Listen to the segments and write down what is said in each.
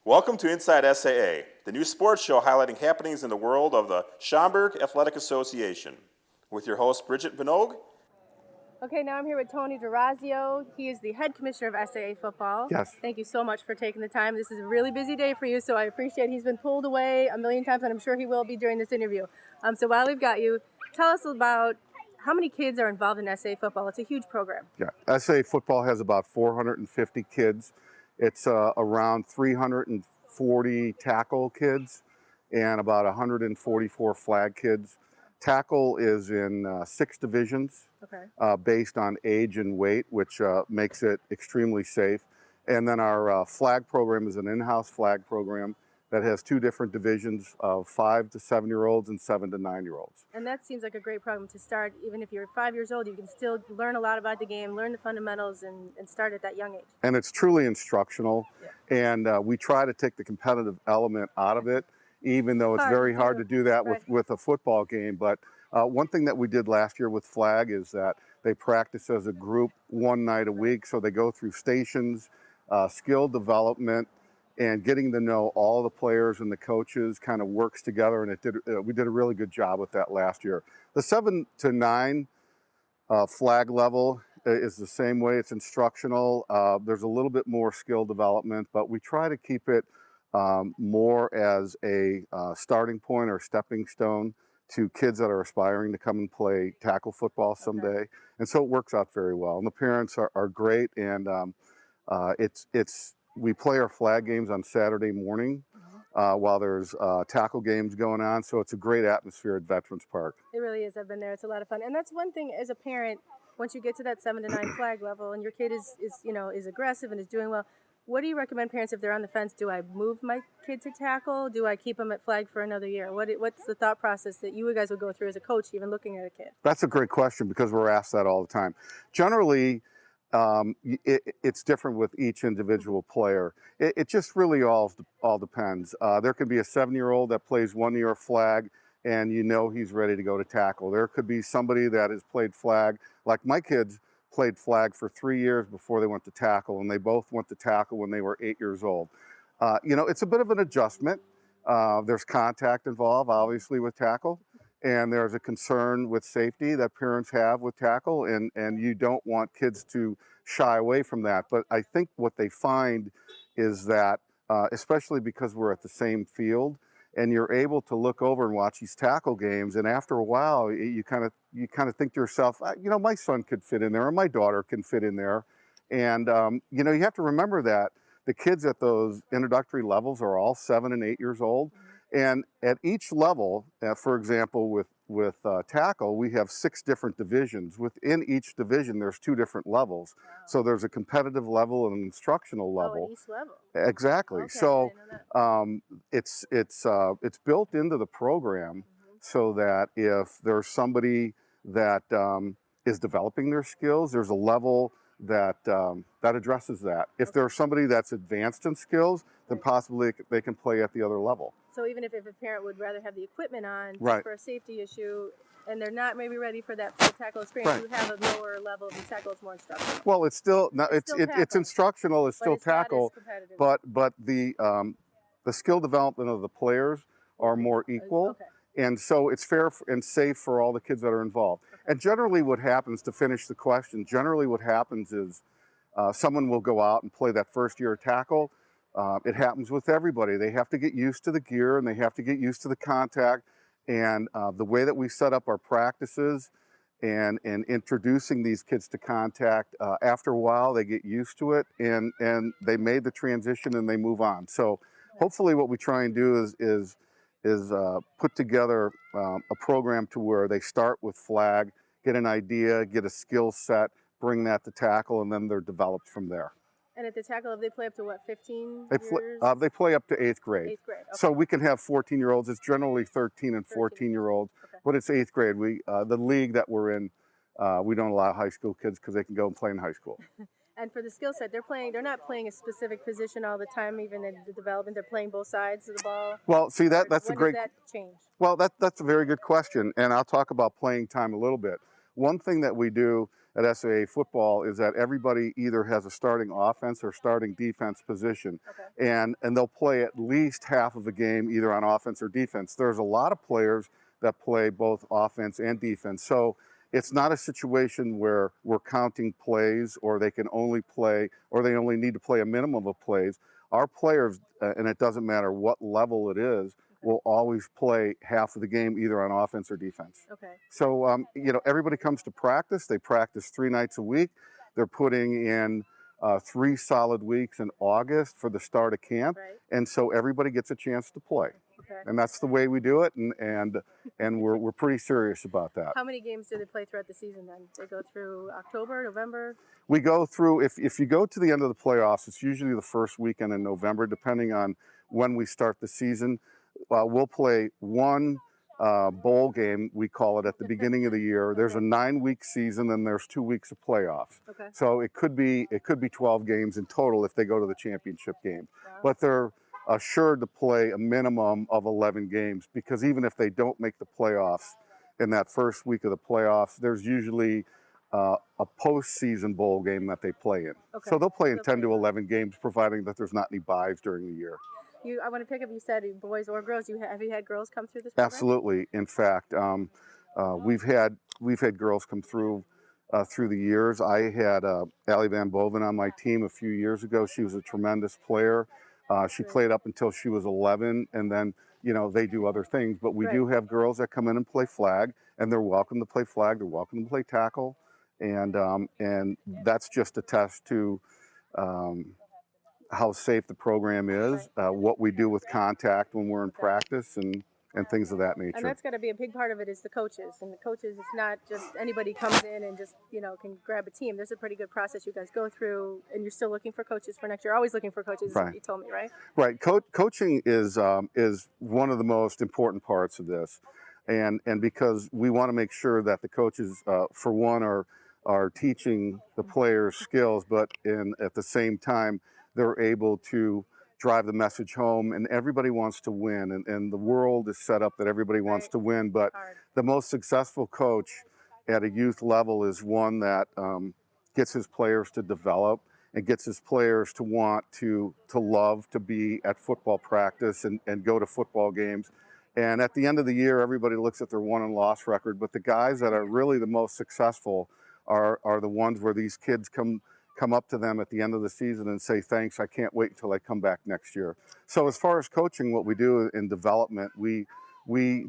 Welcome to Inside SAA, the new sports show highlighting happenings in the world of the Schaumburg Athletic Association. With your host, Bridget Benogue. Okay, now I'm here with Tony DeRazio. He is the head commissioner of SAA football. Yes. Thank you so much for taking the time. This is a really busy day for you, so I appreciate he's been pulled away a million times, and I'm sure he will be during this interview. So while we've got you, tell us about how many kids are involved in SAA football. It's a huge program. Yeah, SAA football has about 450 kids. It's around 340 tackle kids and about 144 flag kids. Tackle is in 6 divisions based on age and weight, which makes it extremely safe. And then our flag program is an in-house flag program that has 2 different divisions of 5 to 7-year-olds and 7 to 9-year-olds. And that seems like a great program to start. Even if you're 5 years old, you can still learn a lot about the game, learn the fundamentals, and start at that young age. And it's truly instructional. Yeah. And we try to take the competitive element out of it, even though it's very hard to do that with a football game. But one thing that we did last year with flag is that they practice as a group 1 night a week. So they go through stations, skill development, and getting to know all the players and the coaches kind of works together, and we did a really good job with that last year. The 7 to 9 flag level is the same way. It's instructional. There's a little bit more skill development, but we try to keep it more as a starting point or stepping stone to kids that are aspiring to come and play tackle football someday. And so it works out very well. And the parents are great, and we play our flag games on Saturday morning while there's tackle games going on. So it's a great atmosphere at Veterans Park. It really is. I've been there. It's a lot of fun. And that's one thing as a parent, once you get to that 7 to 9 flag level and your kid is aggressive and is doing well, what do you recommend parents if they're on the fence? Do I move my kid to tackle? Do I keep them at flag for another year? What's the thought process that you guys would go through as a coach, even looking at a kid? That's a great question because we're asked that all the time. Generally, it's different with each individual player. It just really all depends. There could be a 7-year-old that plays 1 year flag and you know he's ready to go to tackle. There could be somebody that has played flag, like my kids played flag for 3 years before they went to tackle, and they both went to tackle when they were 8 years old. It's a bit of an adjustment. There's contact involved, obviously, with tackle. And there's a concern with safety that parents have with tackle, and you don't want kids to shy away from that. But I think what they find is that, especially because we're at the same field, and you're able to look over and watch these tackle games, and after a while, you kind of think to yourself, my son could fit in there, or my daughter can fit in there. And you have to remember that the kids at those introductory levels are all 7 and 8 years old. And at each level, for example, with tackle, we have 6 different divisions. Within each division, there's 2 different levels. Wow. So there's a competitive level and an instructional level. Oh, at each level. Exactly. Okay, so it's built into the program so that if there's somebody that is developing their skills, there's a level that addresses that. If there's somebody that's advanced in skills, then possibly they can play at the other level. So even if a parent would rather have the equipment on for a safety issue, and they're not maybe ready for that full tackle experience, you have a lower level of the tackle is more instructional. Well, it's still it's instructional. It's still tackle, but the skill development of the players are more equal. And so it's fair and safe for all the kids that are involved. And generally what happens, to finish the question, is someone will go out and play that first year of tackle. It happens with everybody. They have to get used to the gear and they have to get used to the contact. And the way that we set up our practices and introducing these kids to contact, after a while they get used to it and they made the transition and they move on. So hopefully what we try and do is put together a program to where they start with flag, get an idea, get a skill set, bring that to tackle, and then they're developed from there. And at the tackle, they play up to what, 15 years? They play up to 8th grade. 8th grade, okay. So we can have 14-year-olds. It's generally 13 and 14-year-olds, but it's 8th grade. The league that we're in, we don't allow high school kids because they can go and play in high school. And for the skill set, they're not playing a specific position all the time, even in the development. They're playing both sides of the ball. Well, see, that's a great... When does that change? Well, that's a very good question, and I'll talk about playing time a little bit. One thing that we do at SAA football is that everybody either has a starting offense or starting defense position, Okay. and they'll play at least half of a game either on offense or defense. There's a lot of players that play both offense and defense, so it's not a situation where we're counting plays or they can only play or they only need to play a minimum of plays. Our players, and it doesn't matter what level it is, will always play half of the game either on offense or defense. Okay. So, everybody comes to practice. They practice 3 nights a week. They're putting in 3 solid weeks in August for the start of camp. Right. And so everybody gets a chance to play. Okay. And that's the way we do it. And we're pretty serious about that. How many games do they play throughout the season then? They go through October, November? We go through, if you go to the end of the playoffs, it's usually the first weekend in November, depending on when we start the season. We'll play one bowl game, we call it, at the beginning of the year. There's a 9-week season, and there's 2 weeks of playoffs. Okay. So it could be 12 games in total if they go to the championship game. Wow. But they're assured to play a minimum of 11 games, because even if they don't make the playoffs in that first week of the playoffs, there's usually a postseason bowl game that they play in. Okay. So they'll play in They'll 10 play to 11 games, providing that there's not any buys during the year. I want to pick up, you said boys or girls. Have you had girls come through this program? Absolutely. In fact, we've had girls come through the years. I had Allie Van Boven on my team a few years ago. She was a tremendous player. She played up until she was 11, and then they do other things. But we do have girls that come in and play flag, and they're welcome to play flag. They're welcome to play tackle, and that's just a test to how safe the program is, what we do with contact when we're in practice, and things of that nature. And that's got to be a big part of it, is the coaches. And the coaches, it's not just anybody comes in and just, can grab a team. There's a pretty good process you guys go through, and you're still looking for coaches for next year. Always looking for coaches, Right. you told me, right? Right. Coaching is one of the most important parts of this. And because we want to make sure that the coaches, for one, are teaching the players skills, but at the same time, they're able to drive the message home, and everybody wants to win, and the world is set up that everybody wants to win, but the most successful coach at a youth level is one that gets his players to develop and gets his players to want to love to be at football practice and go to football games. And at the end of the year, everybody looks at their won and loss record, but the guys that are really the most successful are the ones where these kids come up to them at the end of the season and say, thanks, I can't wait until I come back next year. So as far as coaching, what we do in development, we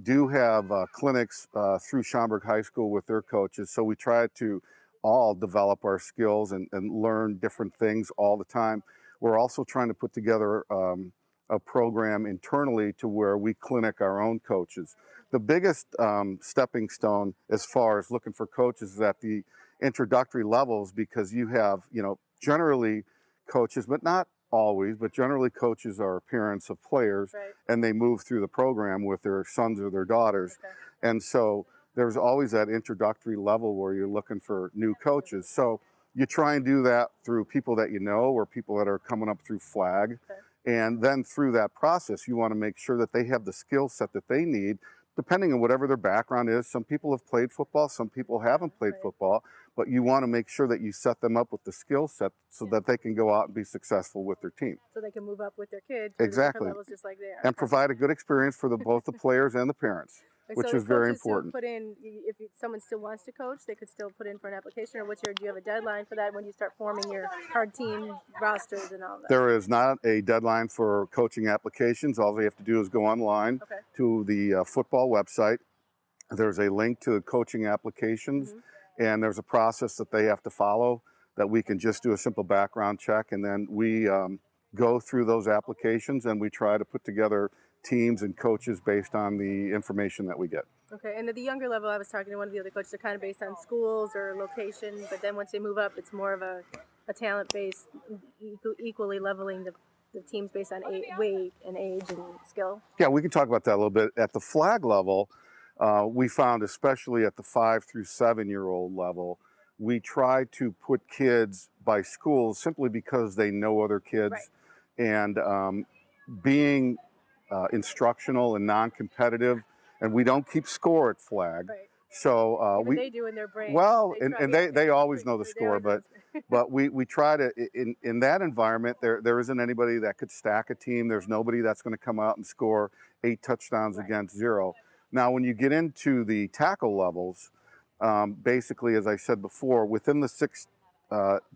do have clinics through Schaumburg High School with their coaches. So we try to all develop our skills and learn different things all the time. We're also trying to put together a program internally to where we clinic our own coaches. The biggest stepping stone as far as looking for coaches is at the introductory levels, because you have, generally coaches, but not always, but generally coaches are parents of players, and they move through the program with their sons or their daughters. And so there's always that introductory level where you're looking for new coaches. So you try and do that through people that you know, or people that are coming up through flag. And then through that process, you want to make sure that they have the skill set that they need, depending on whatever their background is. Some people have played football, some people haven't played football, but you want to make sure that you set them up with the skill set so that they can go out and be successful with their team. So they can move up with their kids. Exactly. Levels just like they are. And provide a good experience for both the players and the parents, which is very important. Put in, if someone still wants to coach, they could still put in for an application, or do you have a deadline for that when you start forming your hard team rosters and all that? There is not a deadline for coaching applications. All they have to do is go online to the football website. There's a link to the coaching applications, and there's a process that they have to follow that we can just do a simple background check, and then we go through those applications and we try to put together teams and coaches based on the information that we get. Okay, and at the younger level, I was talking to one of the other coaches, they're kind of based on schools or location, but then once they move up, it's more of a talent-based, equally leveling the teams based on weight and age and skill. Yeah, we can talk about that a little bit. At the flag level, we found, especially at the 5 through 7-year-old level, we try to put kids by schools simply because they know other kids, and being instructional and non-competitive, and we don't keep score at flag. So Even they do in their brain. well, They try, and yeah, they always like, know the they score, always know but the score. but we try to in that environment there isn't anybody that could stack a team. There's nobody that's going to come out and score 8 touchdowns Right. against 0. Now, when you get into the tackle levels, basically, as I said before, within the 6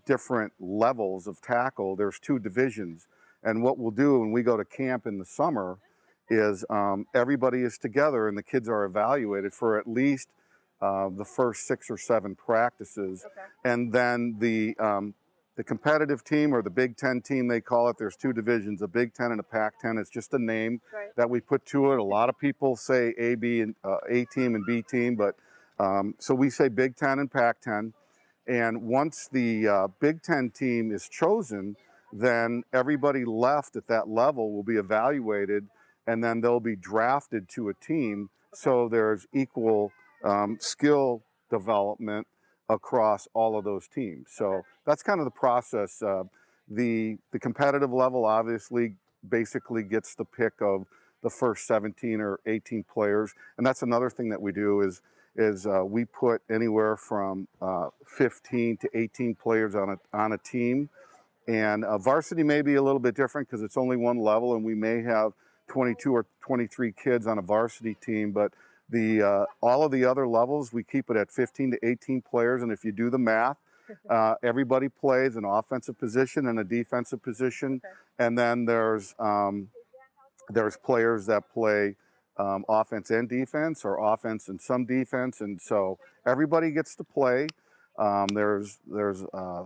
different levels of tackle, there's 2 divisions. And what we'll do when we go to camp in the summer is everybody is together and the kids are evaluated for at least the first 6 or 7 practices, Okay. and then the competitive team, or the Big Ten team they call it. There's 2 divisions, a Big Ten and a Pac-10. It's just a name Right. that we put to it. A lot of people say A, B, and A team and B team, but so we say Big Ten and Pac-10. And once the Big Ten team is chosen, then everybody left at that level will be evaluated, and then they'll be drafted to a team. So there's equal skill development across all of those teams. So that's kind of the process. The competitive level obviously basically gets the pick of the first 17 or 18 players, and that's another thing that we do is we put anywhere from 15 to 18 players on a team. And varsity may be a little bit different because it's only one level, and we may have 22 or 23 kids on a varsity team. But the all of the other levels, we keep it at 15 to 18 players. And if you do the math, everybody plays an offensive position and a defensive position. Okay. And then there's players that play offense and defense, or offense and some defense, and so everybody gets to play. There's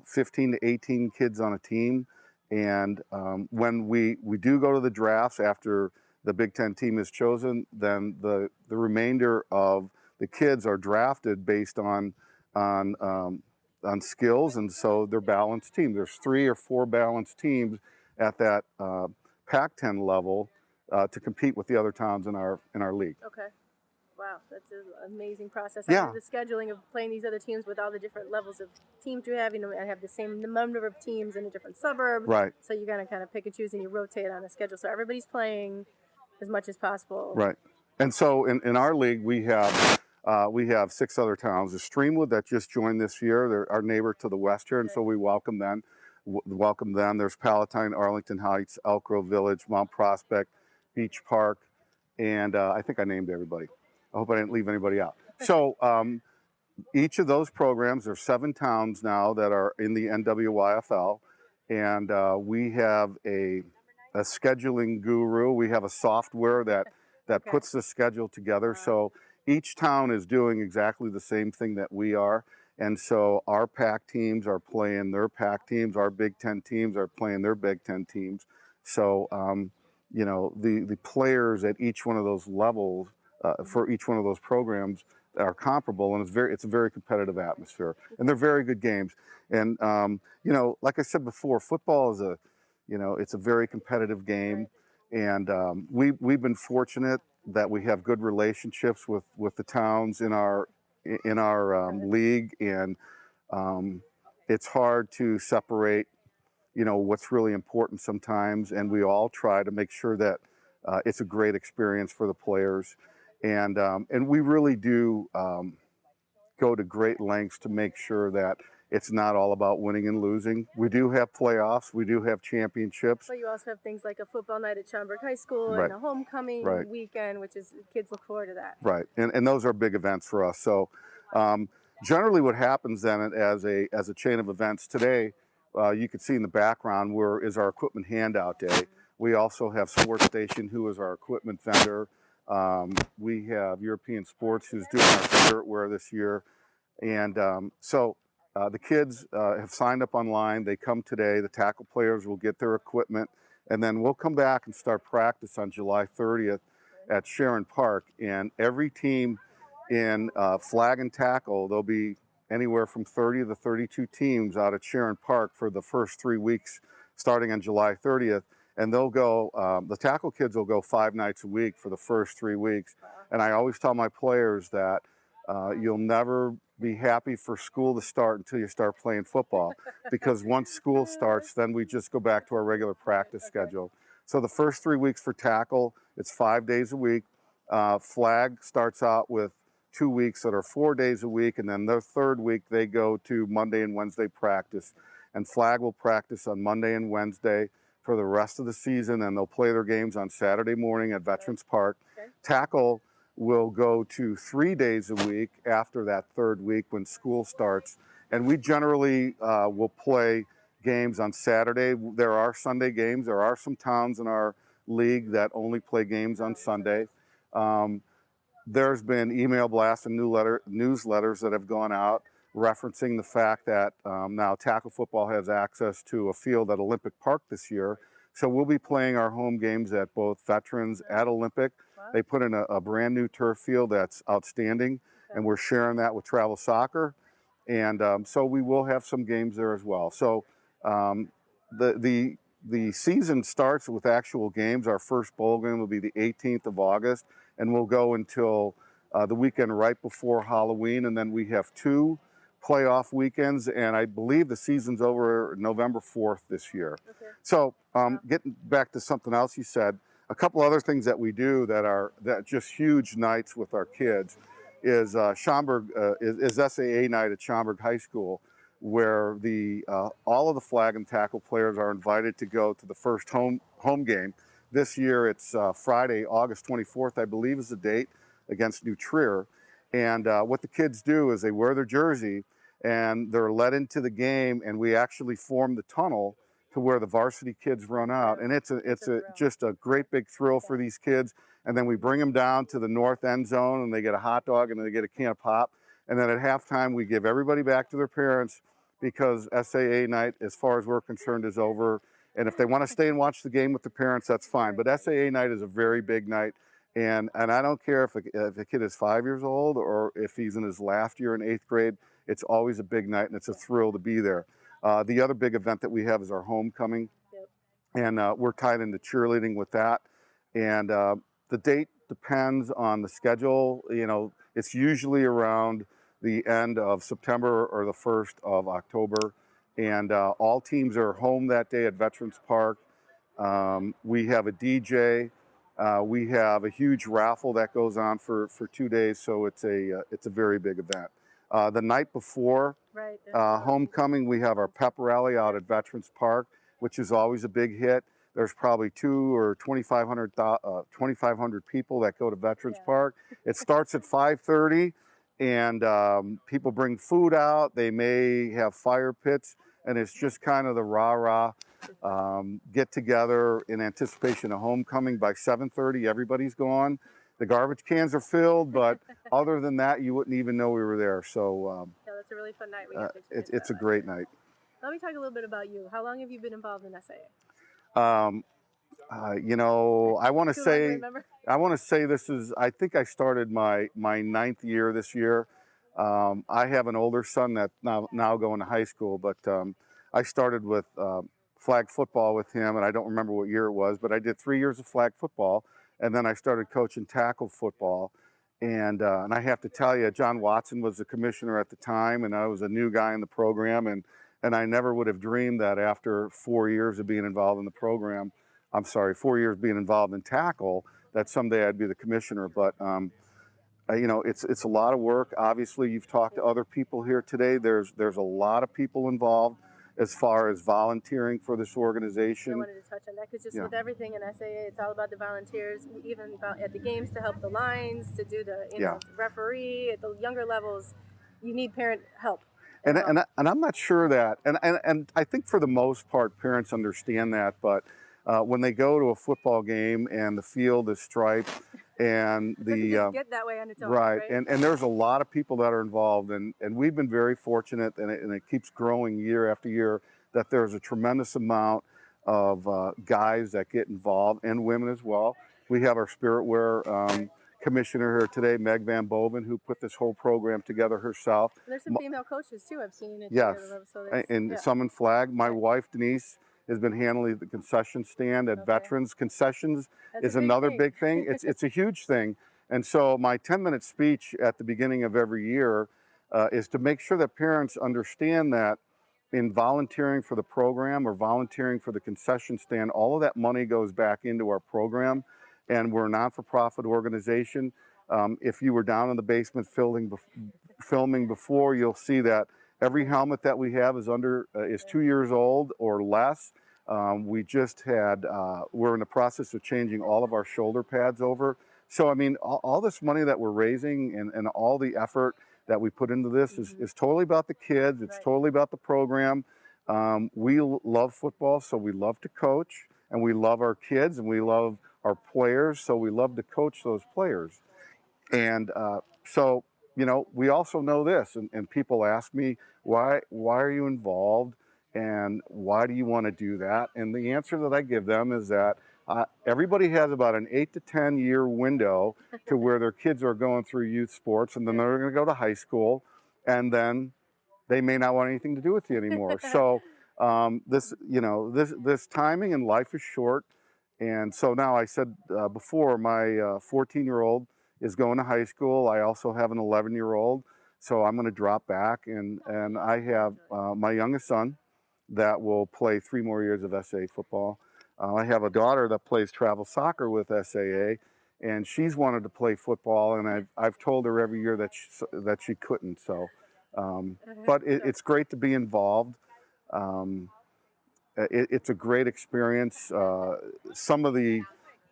15 to 18 kids on a team, and when we do go to the drafts after the Big Ten team is chosen, then the remainder of the kids are drafted based on skills, and so they're balanced teams. There's 3 or 4 balanced teams at that Pac-10 level to compete with the other towns in our league. Okay. Wow, that's an amazing process. Yeah. I know the scheduling of playing these other teams with all the different levels of teams you have. You know, I have the same number of teams in a different suburb. Right. So you gotta kind of pick and choose, and you rotate on a schedule. So everybody's playing as much as possible. Right. And so in our league, we have 6 other towns. There's Streamwood that just joined this year. They're our neighbor to the west here, and so we welcome them. There's Palatine, Arlington Heights, Elk Grove Village, Mount Prospect, Beach Park, and I think I named everybody. I hope I didn't leave anybody out. So each of those programs, there's 7 towns now that are in the NWYFL, and we have a scheduling guru. We have a software that Okay. puts the schedule together. So each town is doing exactly the same thing that we are. And so our PAC teams are playing their PAC teams. Our Big Ten teams are playing their Big Ten teams. So, you know, the players at each one of those levels for each one of those programs are comparable, and it's a very competitive atmosphere, and they're very good games. And you know, like I said before, football is it's a very competitive game, and we've been fortunate that we have good relationships with the towns in our league, and it's hard to separate what's really important sometimes, and we all try to make sure that it's a great experience for the players, and we really do go to great lengths to make sure that it's not all about winning and losing. We do have playoffs, we do have championships. But you also have things like a football night at Schaumburg High School Right. and a homecoming Right. weekend, which is kids look forward to that. Right, and those are big events for us. So generally what happens then as a chain of events today, you can see in the background is our equipment handout day. We also have Sports Station, who is our equipment vendor. We have European Sports, who's doing our shirt wear this year. And so the kids have signed up online. They come today. The tackle players will get their equipment, and then we'll come back and start practice on July 30th at Sharon Park. And every team in flag and tackle, there'll be anywhere from 30 to 32 teams out at Sharon Park for the first 3 weeks, starting on July 30th. And they'll go, the tackle kids will go 5 nights a week for the first 3 weeks. And I always tell my players that you'll never be happy for school to start until you start playing football, because once school starts, then we just go back to our regular practice schedule. So the first 3 weeks for tackle, it's 5 days a week. Flag starts out with 2 weeks that are 4 days a week, and then their third week they go to Monday and Wednesday practice. And flag will practice on Monday and Wednesday for the rest of the season, and they'll play their games on Saturday morning at Veterans Park. Okay. Tackle will go to 3 days a week after that third week when school starts. And we generally will play games on Saturday. There are Sunday games. There are some towns in our league that only play games on Sunday. There's been email blasts and newsletters that have gone out referencing the fact that now tackle football has access to a field at Olympic Park this year. So we'll be playing our home games at both Veterans at Olympic. They put in a brand new turf field that's outstanding, and we're sharing that with Travel Soccer. And so we will have some games there as well. So the season starts with actual games. Our first bowl game will be the 18th of August, and we'll go until the weekend right before Halloween. And then we have 2 playoff weekends, and I believe the season's over November 4th this year. Okay. So getting back to something else you said, a couple other things that we do that just huge nights with our kids is Schaumburg is SAA night at Schaumburg High School, where all of the flag and tackle players are invited to go to the first home game. This year it's Friday, August 24th, I believe is the date, against New Trier. And what the kids do is they wear their jersey and they're led into the game, and we actually form the tunnel to where the varsity kids run out. And it's just a great big thrill for these kids. And then we bring them down to the north end zone, and they get a hot dog and they get a can of pop. And then at halftime, we give everybody back to their parents, because SAA night, as far as we're concerned, is over. And if they want to stay and watch the game with the parents, that's fine. But SAA night is a very big night. And I don't care if a kid is 5 years old or if he's in his last year in 8th grade, it's always a big night, and it's a thrill to be there. The other big event that we have is our homecoming. Yep. And we're tied into cheerleading with that. And the date depends on the schedule. You know, it's usually around the end of September or the 1st of October. And all teams are home that day at Veterans Park. We have a DJ. We have a huge raffle that goes on for 2 days. So it's a very big event. The night before homecoming, we have our pep rally out at Veterans Park, which is always a big hit. There's probably 200 or 2,500 people that go to Veterans Park. It starts at 5:30, and people bring food out. They may have fire pits, and it's just kind of the rah-rah get together in anticipation of homecoming. By 7:30, everybody's gone. The garbage cans are filled, but other than that, you wouldn't even know we were there. So yeah, that's a really fun night. We have to experience it's a that great night. Let me talk a little bit about you. How long have you been involved in SAA? You know, I want to Too long to say remember? I think I started my 9th year this year. I have an older son that's now going to high school, but I started with flag football with him, and I don't remember what year it was, but I did 3 years of flag football, and then I started coaching tackle football. And I have to tell you, John Watson was the commissioner at the time, and I was a new guy in the program, and I never would have dreamed that after 4 years of being involved in the program, 4 years being involved in tackle, that someday I'd be the commissioner. But you know, it's a lot of work. Obviously, you've talked to other people here today. There's a lot of people involved as far as volunteering for this organization. I wanted to touch on that because just with everything in SAA, it's all about the volunteers, even about at the games to help the lines, to do the know, referee at the younger levels. You need parent help. And I'm not sure that, and I think for the most part, parents understand that, but when they go to a football game and the field is striped and it doesn't get that way on its own, right? And there's a lot of people that are involved, and we've been very fortunate, and it keeps growing year after year, that there's a tremendous amount of guys that get involved, and women as well. We have our spirit wear commissioner here today, Meg Van Boven, who put this whole program together herself. And there's some female coaches too, I've seen it. Yes, so some in flag. My wife, Denise, has been handling the concession stand at Veterans. Concessions is another big thing. It's a huge thing. And so my 10-minute speech at the beginning of every year is to make sure that parents understand that in volunteering for the program or volunteering for the concession stand, all of that money goes back into our program. And we're a non-for-profit organization. If you were down in the basement filming before, you'll see that every helmet that we have is 2 years old or less. We're in the process of changing all of our shoulder pads over. So, I mean, all this money that we're raising and all the effort that we put into this is totally about the kids. It's totally about the program. We love football, so we love to coach, and we love our kids, and we love our players, so we love to coach those players. And so, you know, we also know this, and people ask me, why are you involved, and why do you want to do that? And the answer that I give them is that everybody has about an 8 to 10 year window to where their kids are going through youth sports, and then they're going to go to high school, and then they may not want anything to do with you anymore. So this timing in life is short. And so now, I said before, my 14-year-old is going to high school. I also have an 11-year-old. So I'm going to drop back, and I have my youngest son that will play 3 more years of SAA football. I have a daughter that plays travel soccer with SAA, and she's wanted to play football, and I've told her every year that she couldn't. So, but it's great to be involved. It's a great experience. Some of the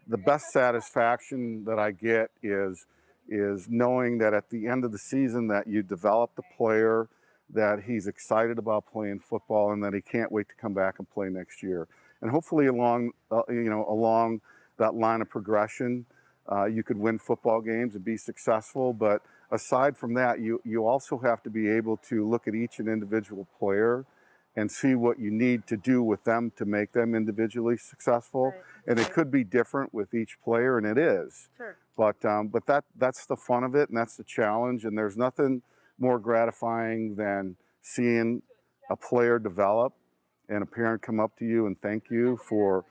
best satisfaction that I get is knowing that at the end of the season that you develop the player, that he's excited about playing football, and that he can't wait to come back and play next year. And hopefully along that line of progression, you could win football games and be successful. But aside from that, you also have to be able to look at each and individual player and see what you need to do with them to make them individually successful. Right. And it could be different with each player, and it is. Sure. But that's the fun of it, and that's the challenge. And there's nothing more gratifying than seeing a player develop and a parent come up to you and thank you for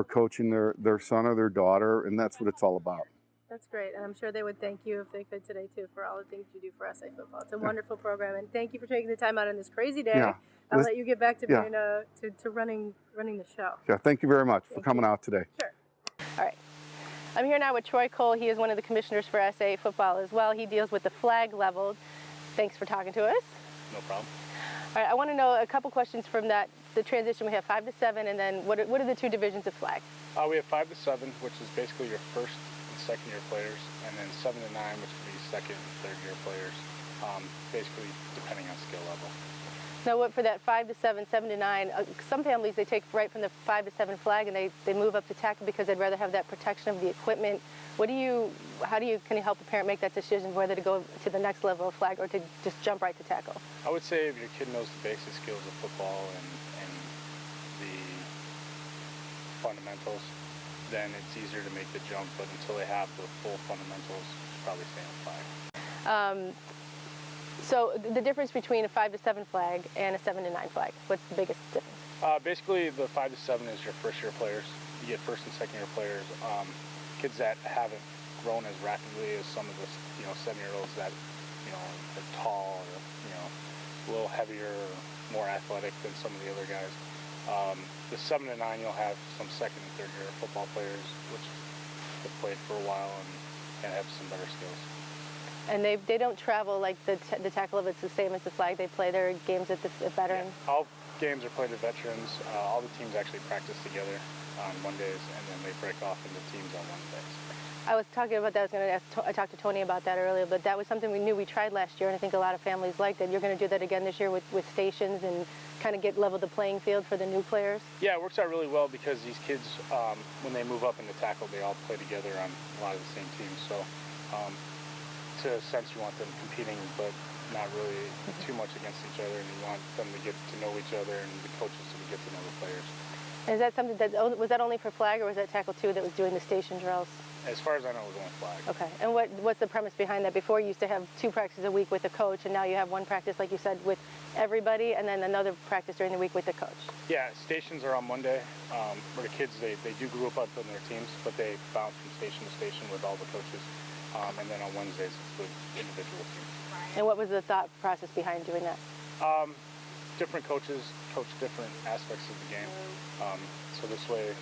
coaching their son or their daughter, and that's what it's all about. That's great, and I'm sure they would thank you if they could today too for all the things you do for SAA football. It's a wonderful program, and thank you for taking the time out on this crazy day. Yeah. I'll let you get back to being to running the show. Yeah, thank you very much for coming out today. Sure. All right. I'm here now with Troy Cole. He is one of the commissioners for SAA football as well. He deals with the flag leveled. Thanks for talking to us. No problem. All right, I want to know a couple questions from the transition. We have 5 to 7, and then what are the 2 divisions of flag? We have 5 to 7, which is basically your first and second year players, and then 7 to 9, which would be second and third year players, basically depending on skill level. Now, what for that 5 to 7, 7 to 9? Some families, they take right from the 5 to 7 flag and they move up to tackle because they'd rather have that protection of the equipment. Can you help a parent make that decision whether to go to the next level of flag or to just jump right to tackle? I would say if your kid knows the basic skills of football and the fundamentals, then it's easier to make the jump. But until they have the full fundamentals, probably stay on flag. So the difference between a 5 to 7 flag and a 7 to 9 flag, what's the biggest difference? Basically, the 5 to 7 is your first year players. You get first and second year players. Kids that haven't grown as rapidly as some of the 7-year-olds that are tall or a little heavier or more athletic than some of the other guys. The 7 to 9, you'll have some second and third year football players which have played for a while and have some better skills. And they don't travel like the tackle of it's the same as the flag. They play their games at the veterans. Yeah, all games are played at veterans. All the teams actually practice together on Mondays, and then they break off into teams on Wednesdays. I was talking about that. I talked to Tony about that earlier, but that was something we knew we tried last year, and I think a lot of families liked it. You're going to do that again this year with stations and kind of level the playing field for the new players? Yeah, it works out really well because these kids, when they move up into tackle, they all play together on a lot of the same teams. So, to a sense, you want them competing, but not really too much against each other, and you want them to get to know each other and the coaches to get to know the players. Is that something was that only for flag, or was that tackle too that was doing the station drills? As far as I know, it was only flag. Okay, and what's the premise behind that? Before you used to have 2 practices a week with the coach, and now you have 1 practice, like you said, with everybody, and then another practice during the week with the coach. Yeah, stations are on Monday, where the kids, they do group up in their teams, but they bounce from station to station with all the coaches. And then on Wednesdays, it's with individual teams. And what was the thought process behind doing that? Different coaches coach different aspects of the game. So this way,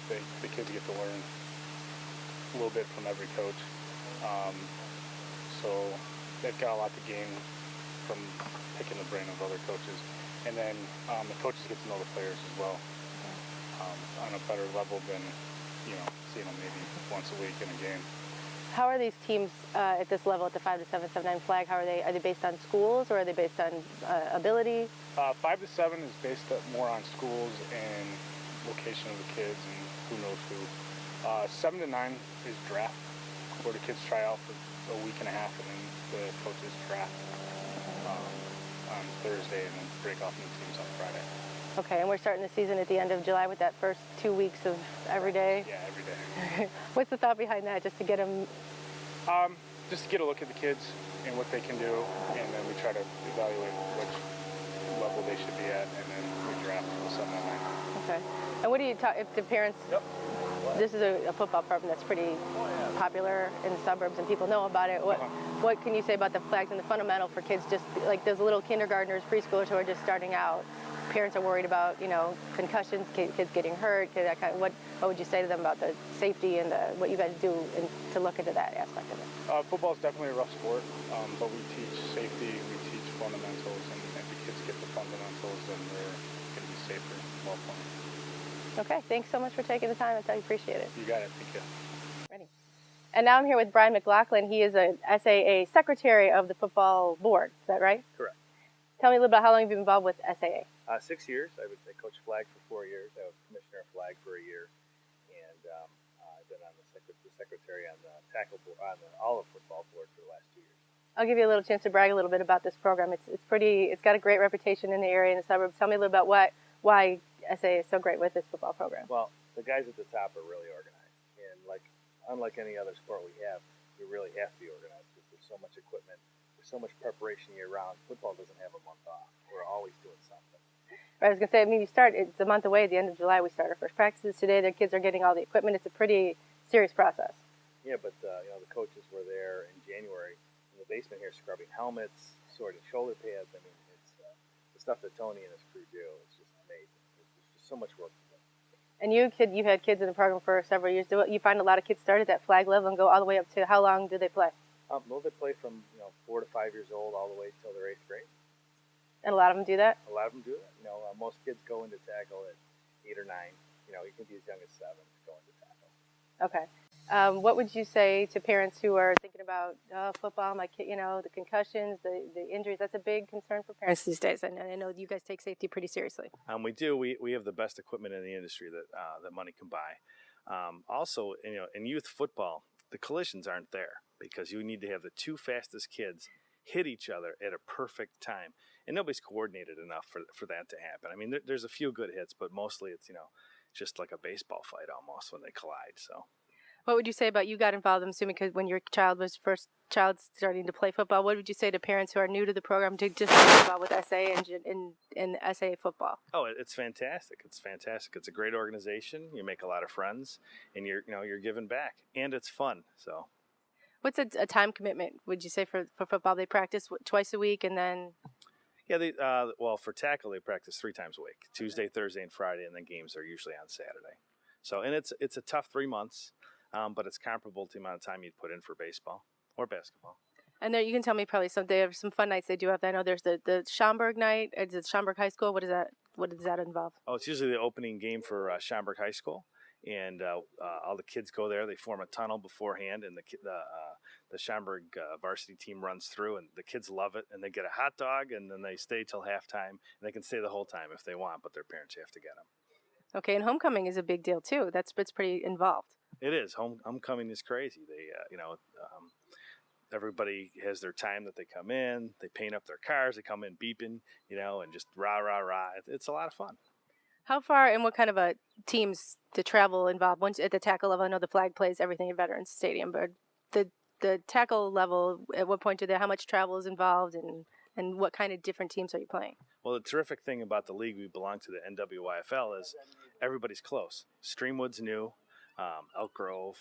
the kids get to learn a little bit from every coach. so they've got a lot to gain from picking the brain of other coaches. And then the coaches get to know the players as well on a better level than, seeing them maybe once a week in a game. How are these teams at this level, at the 5 to 7, 7 to 9 flag? How are they? Are they based on schools or are they based on ability? 5 to 7 is based more on schools and location of the kids and who knows who. 7 to 9 is draft, where the kids try out for a week and a half and then the coaches draft on Thursday and then break off new teams on Friday. Okay, and we're starting the season at the end of July with that first 2 weeks of every day? Yeah, every day. What's the thought behind that, just to get them? Just to get a look at the kids and what they can do, and then we try to evaluate which level they should be at, and then we draft the 7 and 9. Okay. And what do you talk, if the parents, Yep. this is a football program that's pretty popular in the suburbs and people know about it. What can you say about the flags and the fundamental for kids, just like those little kindergartners, preschoolers who are just starting out? Parents are worried about, concussions, kids getting hurt, that kind of, what would you say to them about the safety and what you guys do to look into that aspect of it? Football is definitely a rough sport, but we teach safety, we teach fundamentals, and if the kids get the fundamentals, then they're going to be safer and well playing. Okay, thanks so much for taking the time. I appreciate it. You got it. Thank you. Ready. And now I'm here with Brian McLaughlin. He is a SAA secretary of the football board. Is that right? Correct. Tell me a little about how long you've been involved with SAA. 6 years. I coached flag for 4 years. I was commissioner of flag for a year, and I've been on the secretary on the tackle board, on the olive football board for the last 2 years. I'll give you a little chance to brag a little bit about this program. It's got a great reputation in the area, in the suburbs. Tell me a little about why SAA is so great with this football program. Well, the guys at the top are really organized, and unlike any other sport we have, you really have to be organized because there's so much equipment, there's so much preparation year round. Football doesn't have a month off. We're always doing something. I was going to say, it's a month away. At the end of July, we start our first practices today. Their kids are getting all the equipment. It's a pretty serious process. Yeah, but the coaches were there in January in the basement here scrubbing helmets, sorting shoulder pads. I mean, it's the stuff that Tony and his crew do. It's just amazing. There's just so much work to do. And you've had kids in the program for several years. Do you find a lot of kids start at that flag level and go all the way up to how long do they play? Well, they play from 4 to 5 years old all the way till their 8th grade. And a lot of them do that? A lot of them do that. Most kids go into tackle at 8 or 9. You can be as young as 7 to go into tackle. Okay. What would you say to parents who are thinking about football, my kid, the concussions, the injuries? That's a big concern for parents these days. And I know you guys take safety pretty seriously. We do. We have the best equipment in the industry that money can buy. Also, in youth football, the collisions aren't there because you need to have the two fastest kids hit each other at a perfect time. And nobody's coordinated enough for that to happen. I mean, there's a few good hits, but mostly it's, just like a baseball fight almost when they collide. So, what would you say about you got involved? I'm assuming because when your child was first starting to play football, what would you say to parents who are new to the program to just think about with SAA and SAA football? Oh, it's fantastic. It's fantastic. It's a great organization. You make a lot of friends, and you're giving back, and it's fun. So, what's a time commitment? Would you say for football? They practice twice a week, and then. Yeah, for tackle they practice 3 times a week: Tuesday, Thursday, and Friday, and then games are usually on Saturday. So, and it's a tough 3 months, but it's comparable to the amount of time you'd put in for baseball or basketball. And there, you can tell me probably they have some fun nights they do have. I know there's the Schaumburg night. Is it Schaumburg High School? What is that? What does that involve? Oh, it's usually the opening game for Schaumburg High School, and all the kids go there. They form a tunnel beforehand, and the Schaumburg varsity team runs through, and the kids love it. And they get a hot dog, and then they stay till halftime. And they can stay the whole time if they want, but their parents have to get them. Okay, and homecoming is a big deal too. It's pretty involved. It is. Homecoming is crazy. They everybody has their time that they come in. They paint up their cars. They come in beeping, and just rah rah rah. It's a lot of fun. How far and what kind of teams to travel involved? Once at the tackle level, I know the flag plays everything at Veterans Stadium, but the tackle level, at what point how much travel is involved, and what kind of different teams are you playing? Well, the terrific thing about the league we belong to, the NWYFL, is everybody's close. Streamwood's new, Elk Grove,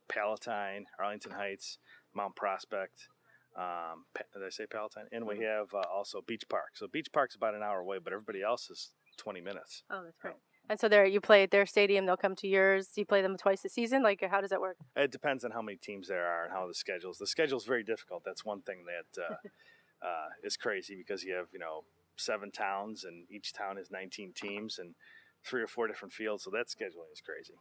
Palatine, Arlington Heights, Mount Prospect. Did I say Palatine? And we have also Beach Park. So Beach Park's about an hour away, but everybody else is 20 minutes. Oh, that's great. And so there, you play at their stadium, they'll come to yours. Do you play them twice a season? Like, how does that work? It depends on how many teams there are and how the schedules. The schedule's very difficult. That's one thing that is crazy because you have 7 towns and each town has 19 teams and 3 or 4 different fields. So that scheduling is crazy.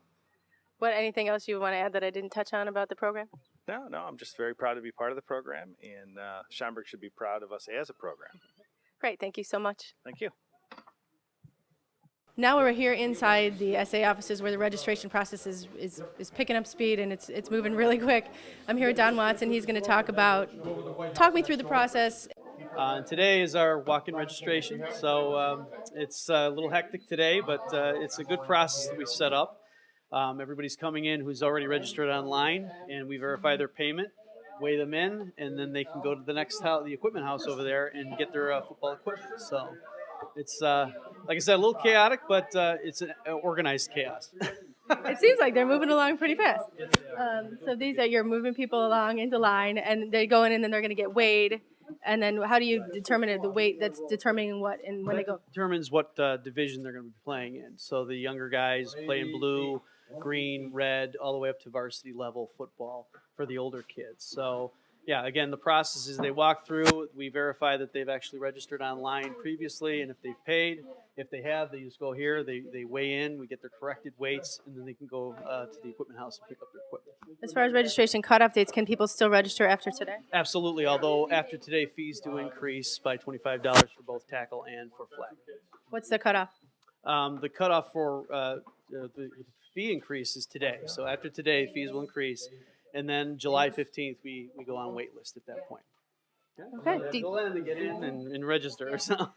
Anything else you want to add that I didn't touch on about the program? No, I'm just very proud to be part of the program, and Schaumburg should be proud of us as a program. Great, thank you so much. Thank you. Now we're here inside the SAA offices where the registration process is picking up speed and it's moving really quick. I'm here with Don Watson. He's going to talk me through the process. Today is our walk-in registration, so it's a little hectic today, but it's a good process that we set up. Everybody's coming in who's already registered online, and we verify their payment, weigh them in, and then they can go to the next house, the equipment house over there, and get their football equipment. So it's, like I said, a little chaotic, but it's an organized chaos. It seems like they're moving along pretty fast. So you're moving people along into line, and they go in, and then they're going to get weighed. And then how do you determine the weight that's determining what and when they go? Determines what division they're going to be playing in. So the younger guys play in blue, green, red, all the way up to varsity level football for the older kids. So yeah, again, the process is they walk through, we verify that they've actually registered online previously, and if they've paid, if they have, they just go here, they weigh in, we get their corrected weights, and then they can go to the equipment house and pick up their equipment. As far as registration cutoff dates, can people still register after today? Absolutely, although after today, fees do increase by $25 for both tackle and for flag. What's the cutoff? The cutoff for the fee increase is today. So after today, fees will increase. And then July 15th, we go on wait list at that point. Okay. Go in and get in and register. So.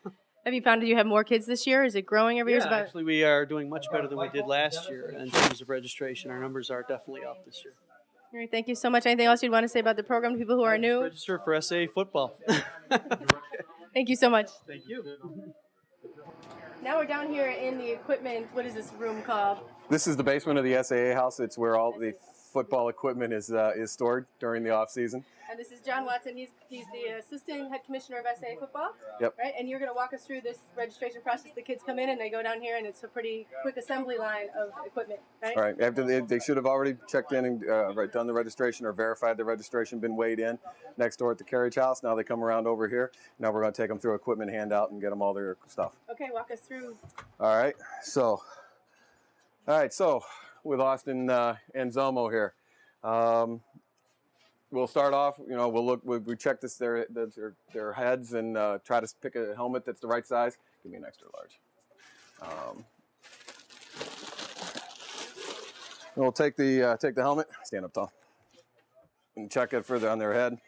Have you found that you have more kids this year? Is it growing every year? Yeah, actually, we are doing much better than we did last year in terms of registration. Our numbers are definitely up this year. All right, thank you so much. Anything else you'd want to say about the program to people who are new? Register for SAA football. Thank you so much. Thank you. Now we're down here in the equipment. What is this room called? This is the basement of the SAA house. It's where all the football equipment is stored during the off season. And this is John Watson. He's the assistant head commissioner of SAA football. Yep. Right. And you're going to walk us through this registration process. The kids come in and they go down here, and it's a pretty quick assembly line of equipment. Right. All right. After they should have already checked in and done the registration or verified the registration, been weighed in next door at the carriage house. Now they come around over here. Now we're going to take them through equipment handout and get them all their stuff. Okay. Walk us through. All right. So with Austin and Zomo here. We'll start off, we check their heads and try to pick a helmet that's the right size. Give me an extra large. We'll take the helmet, stand up tall, and check it further on their head.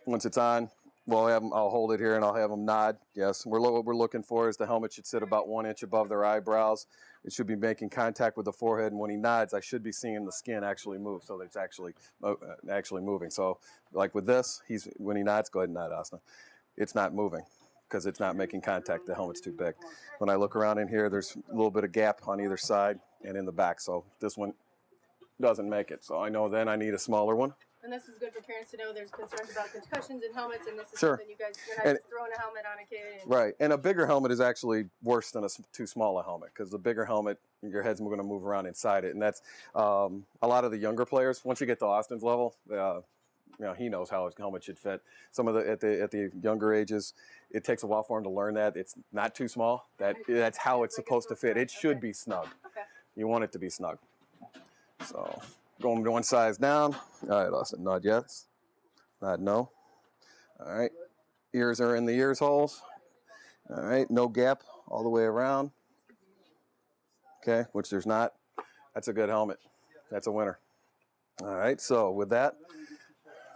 Once it's on, I'll hold it here and I'll have them nod. Yes, what we're looking for is the helmet should sit about 1 inch above their eyebrows. It should be making contact with the forehead, and when he nods, I should be seeing the skin actually move, so that it's actually moving. So, like with this, when he nods, go ahead and nod, Asna. It's not moving because it's not making contact. The helmet's too big. When I look around in here, there's a little bit of gap on either side and in the back. So this one doesn't make it. So I know then I need a smaller one. And this is good for parents to know there's concerns about concussions and helmets, and this is Sure. something you're not just throwing a helmet on a kid. Right, and a bigger helmet is actually worse than too small a helmet, because the bigger helmet, your head's going to move around inside it, and that's a lot of the younger players. Once you get to Austin's level, he knows how his helmet should fit. Some of at the younger ages, it takes a while for him to learn that it's not too small. That's how it's supposed to fit. It should be snug. Okay. You want it to be snug. So. Going to one size down. All right, Austin, nod yes. Nod no. All right. Ears are in the ears holes. All right, no gap all the way around. Okay, which there's not. That's a good helmet. That's a winner. All right, so with that,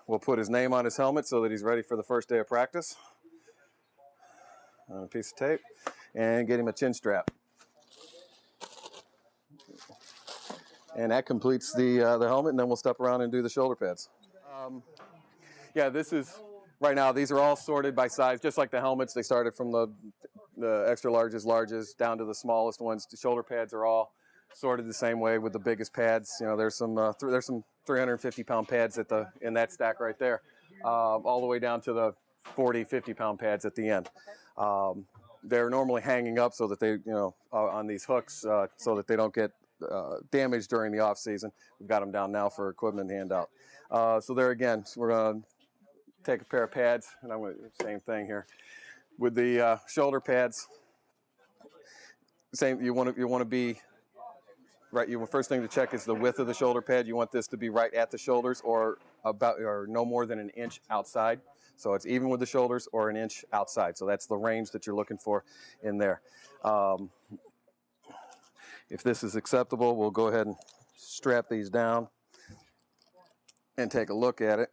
we'll put his name on his helmet so that he's ready for the first day of practice. On a piece of tape. And get him a chin strap. And that completes the helmet, and then we'll step around and do the shoulder pads. This is, right now, these are all sorted by size, just like the helmets. They started from the extra largest down to the smallest ones. The shoulder pads are all sorted the same way with the biggest pads. There's some 350-pound pads in that stack right there, all the way down to the 40, 50-pound pads at the end. they're normally hanging up so that they, on these hooks so that they don't get damaged during the off season. We've got them down now for equipment handout. So there again, we're going to take a pair of pads, and I'm going to same thing here with the shoulder pads. Same, you want to be right. First thing to check is the width of the shoulder pad. You want this to be right at the shoulders or no more than an inch outside. So it's even with the shoulders or an inch outside. So that's the range that you're looking for in there. If this is acceptable, we'll go ahead and strap these down and take a look at it.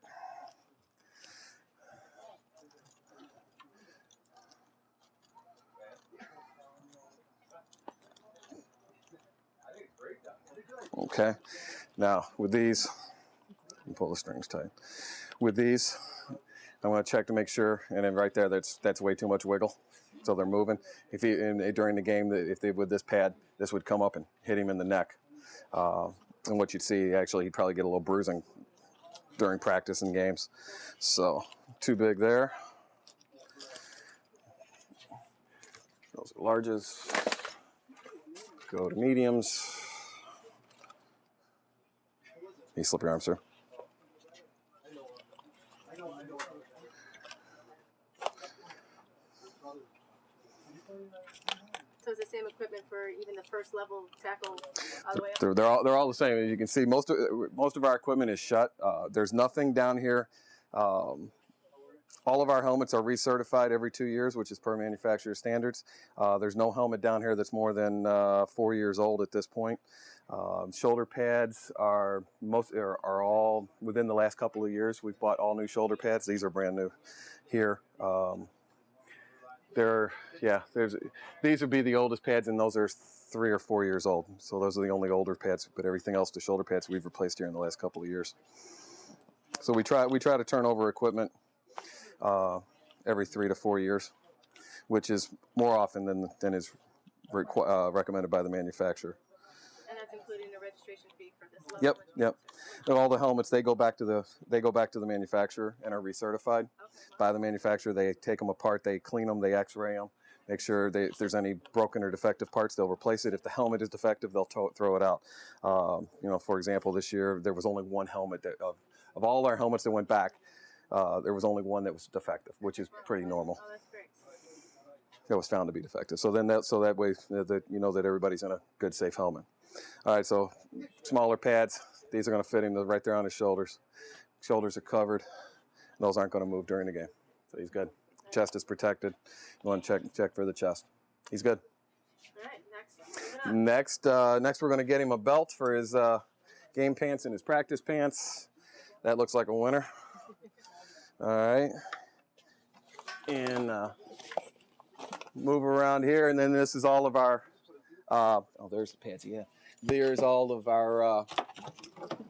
Okay, now with these, pull the strings tight. With these, I'm going to check to make sure, and then right there, that's way too much wiggle, so they're moving. During the game, if they with this pad, this would come up and hit him in the neck, and what you'd see, actually, he'd probably get a little bruising during practice and games. So too big there. Those are larges. Go to mediums. Can you slip your arm, sir? So it's the same equipment for even the first level tackle all the way up? They're all the same. As you can see, most of our equipment is shut. There's nothing down here. All of our helmets are recertified every 2 years, which is per manufacturer standards. There's no helmet down here that's more than 4 years old at this point. Shoulder pads are all within the last couple of years. We've bought all new shoulder pads. These are brand new here. These would be the oldest pads, and those are 3 or 4 years old. So those are the only older pads. But everything else, the shoulder pads, we've replaced here in the last couple of years. So we try to turn over equipment every 3 to 4 years, which is more often than is recommended by the manufacturer. And that's including the registration fee for this level? Yep. And all the helmets, they go back to the manufacturer and are recertified by the manufacturer. They take them apart, they clean them, they x-ray them, make sure if there's any broken or defective parts, they'll replace it. If the helmet is defective, they'll throw it out. For example, this year there was only one helmet of all our helmets that went back. There was only one that was defective, which is pretty normal. Oh, that's great. That was found to be defective. So that way that you know that everybody's in a good, safe helmet. All right, so smaller pads. These are going to fit him right there on his shoulders. Shoulders are covered. Those aren't going to move during the game. So he's good. Chest is protected. You want to check for the chest. He's good. All right, next. Next we're going to get him a belt for his game pants and his practice pants. That looks like a winner. All right. And move around here, and then this is all of our there's the pants, yeah. There's all of our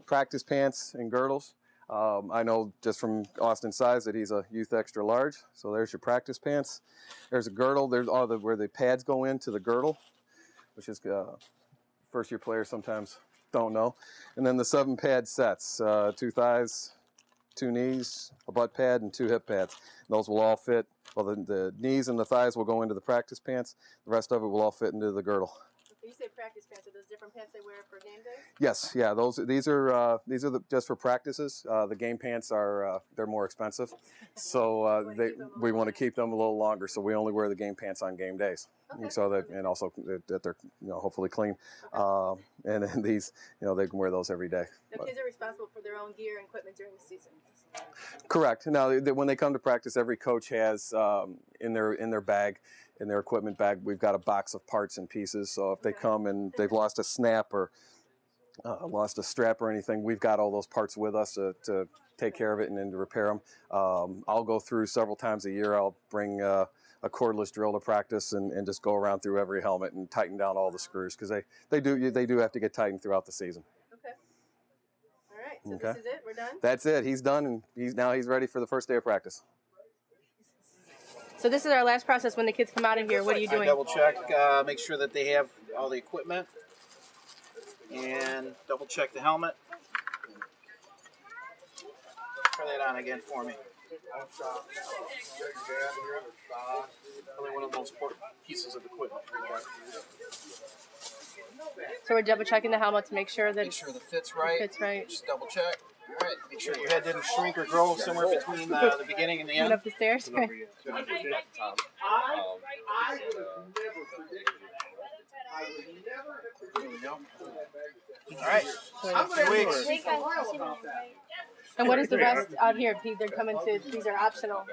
practice pants and girdles. I know just from Austin's size that he's a youth extra large. So there's your practice pants. There's a girdle. There's where the pads go into the girdle, which is first year players sometimes don't know. And then the 7 pad sets, 2 thighs, 2 knees, a butt pad, and 2 hip pads. Those will all fit. Well, the knees and the thighs will go into the practice pants. The rest of it will all fit into the girdle. Okay, you say practice pants. Are those different pants they wear for game day? Yes, yeah. These are just for practices. The game pants are they're more expensive, so we want to keep them a little longer. So we only wear the game pants on game days, and also that they're hopefully clean. And then these they can wear those every day. The kids are responsible for their own gear and equipment during the season. Correct. Now, when they come to practice, every coach has in their bag, in their equipment bag, we've got a box of parts and pieces. So if they come and they've lost a snap or lost a strap or anything, we've got all those parts with us to take care of it and then to repair them. I'll go through several times a year. I'll bring a cordless drill to practice and just go around through every helmet and tighten down all the screws because they do have to get tightened throughout the season. So this is it? We're done? That's it. He's done, and he's ready for the first day of practice. So this is our last process when the kids come out of here. What are you doing? I double check, make sure that they have all the equipment, and double check the helmet. Try that on again for me. Probably one of the most important pieces of equipment. So we're double checking the helmet to make sure that Make sure the fit's right. fits right. Just double check. All right. Make sure your head didn't shrink or grow somewhere between the beginning and the Coming end. up the stairs. There we go. All right. 2 weeks. And what is the rest out here, Pete? They're coming to, these are optional.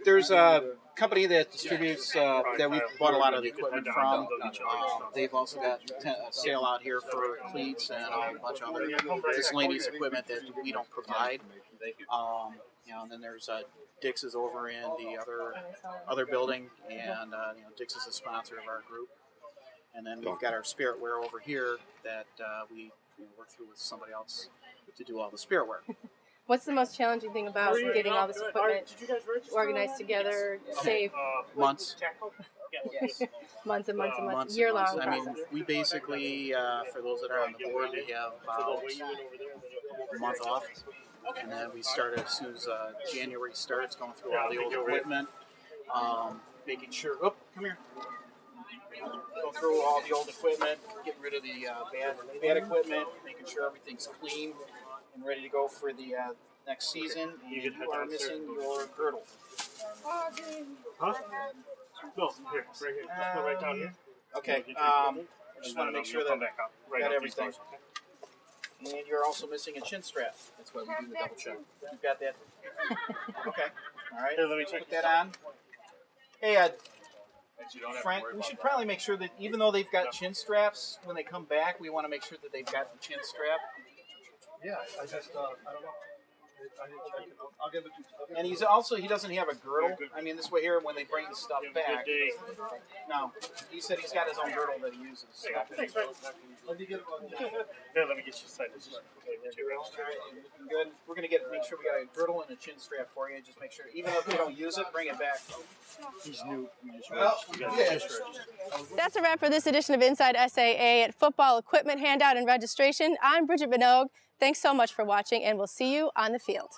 There's a company that distributes that we bought a lot of the equipment from. They've also got a sale out here for cleats and a bunch of other miscellaneous equipment that we don't provide. And then there's Dick's is over in the other building, and Dick's is a sponsor of our group. And then we've got our spirit wear over here that we work through with somebody else to do all the spirit wear. What's the most challenging thing about getting all this equipment organized together, safe? Months. Months and months and months, year long. I mean, we basically, for those that are on the board, we have about a month off. And then we start as soon as January starts, going through all the old equipment, making sure, come here. Go through all the old equipment, getting rid of the bad equipment, making sure everything's clean and ready to go for the next season. And you are missing your girdle. Huh? No, here, right here. Just go right down here. Okay. Just want to make sure that we got everything. And you're also missing a chin strap. That's why we do the double check. You've got that. Okay. All right. Here, let me check. Put that on. Hey, Frank, we should probably make sure that even though they've got chin straps, when they come back, we want to make sure that they've got the chin strap. Yeah, I just, I don't know. I didn't check it. I'll give it to you. And he doesn't have a girdle. I mean, this way here, when they bring the stuff back. No, he said he's got his own girdle that he uses. So. Let me get one. Here, let me get you signed. Good. We're gonna make sure we got a girdle and a chin strap for you. Just make sure, even if we don't use it, bring it back. He's new. We Well, That's a wrap for this edition of Inside SAA at Football Equipment Handout and Registration. I'm Bridget Minogue. Thanks so much for watching, and we'll see you on the field.